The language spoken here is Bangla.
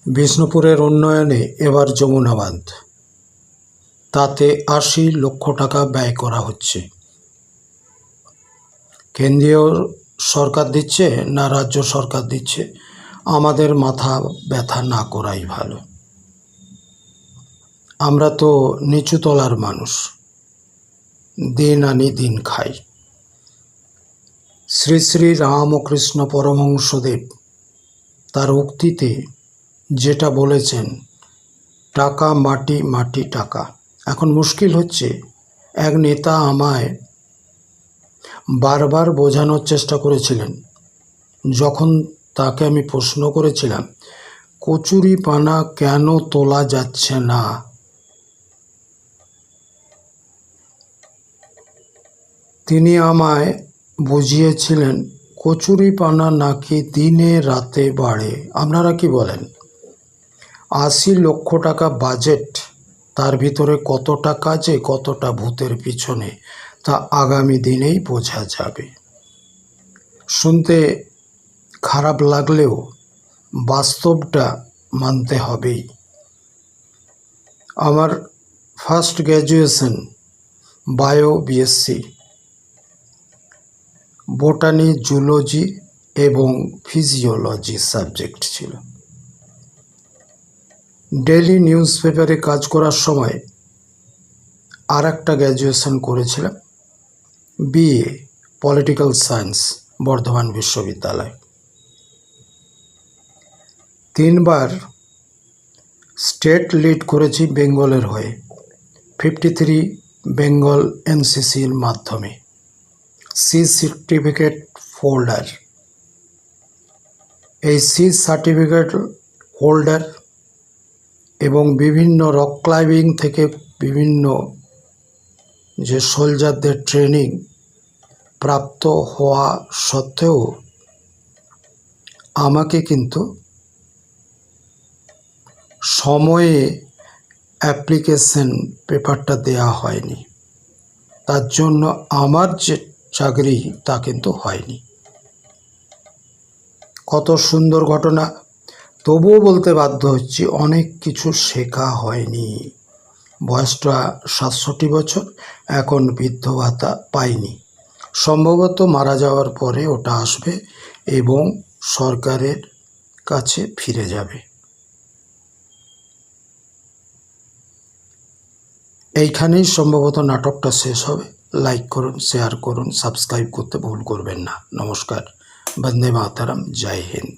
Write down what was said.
বিষ্ণুপুরের উন্নয়নে এবার যমুনা বাঁধ, তাতে ৮০ লক্ষ টাকা ব্যয় করা হচ্ছে। কেন্দ্রীয় সরকার দিচ্ছে না রাজ্য সরকার দিচ্ছে, আমাদের মাথা ব্যথা না করাই ভালো। আমরা তো নিচু তলার মানুষ, দিন আনি দিন খাই। শ্রী শ্রী রামকৃষ্ণ পরমহংসদেব তার উক্তিতে যেটা বলেছেন, টাকা মাটি, মাটি টাকা। এখন মুশকিল হচ্ছে, এক নেতা আমায় বারবার বোঝানোর চেষ্টা করেছিলেন। যখন তাকে আমি প্রশ্ন করেছিলাম কচুরিপানা কেন তোলা যাচ্ছে না, তিনি আমায় বুঝিয়েছিলেন কচুরিপানা নাকি দিনে রাতে বাড়ে। আপনারা কি বলেন? ৮০ লক্ষ টাকা বাজেট, তার ভিতরে কতটা কাজে কতটা ভূতের পিছনে, তা আগামী দিনেই বোঝা যাবে। শুনতে খারাপ লাগলেও বাস্তবটা মানতে হবেই। আমার first graduation bio BSc, botany, zoology এবং ফিজিওলজি সাবজেক্ট ছিল। ডেইলি নিউজ পেপারে কাজ করার সময় আর একটা গ্র্যাজুয়েশন করেছিলাম, বিএ পলিটিক্যাল সায়েন্স, বর্ধমান বিশ্ববিদ্যালয়। 3 বার স্টেট লিড করেছি বেঙ্গলের হয়ে, 53 বেঙ্গল এনসিসির মাধ্যমে। C certificate holder. এই সি সার্টিফিকেট হোল্ডার এবং বিভিন্ন রক ক্লাইম্বিং থেকে বিভিন্ন যে সোলজারদের ট্রেনিং প্রাপ্ত হওয়া সত্ত্বেও আমাকে কিন্তু সময়ে অ্যাপ্লিকেশন পেপারটা দেয়া হয়নি। তার জন্য আমার যে চাকরি তা কিন্তু হয়নি। কত সুন্দর ঘটনা, তবুও বলতে বাধ্য হচ্ছি অনেক কিছু শেখা হয়নি। বয়সটা ৬৭ বছর, এখন বৃদ্ধ ভাতা পাইনি। সম্ভবত মারা যাওয়ার পরে ওটা আসবে এবং সরকারের কাছে ফিরে যাবে। এইখানেই সম্ভবত নাটকটা শেষ হবে। লাইক করুন, শেয়ার করুন, সাবস্ক্রাইব করতে ভুল করবেন না। নমস্কার, বন্দে মাতরম, জয় হিন্দ।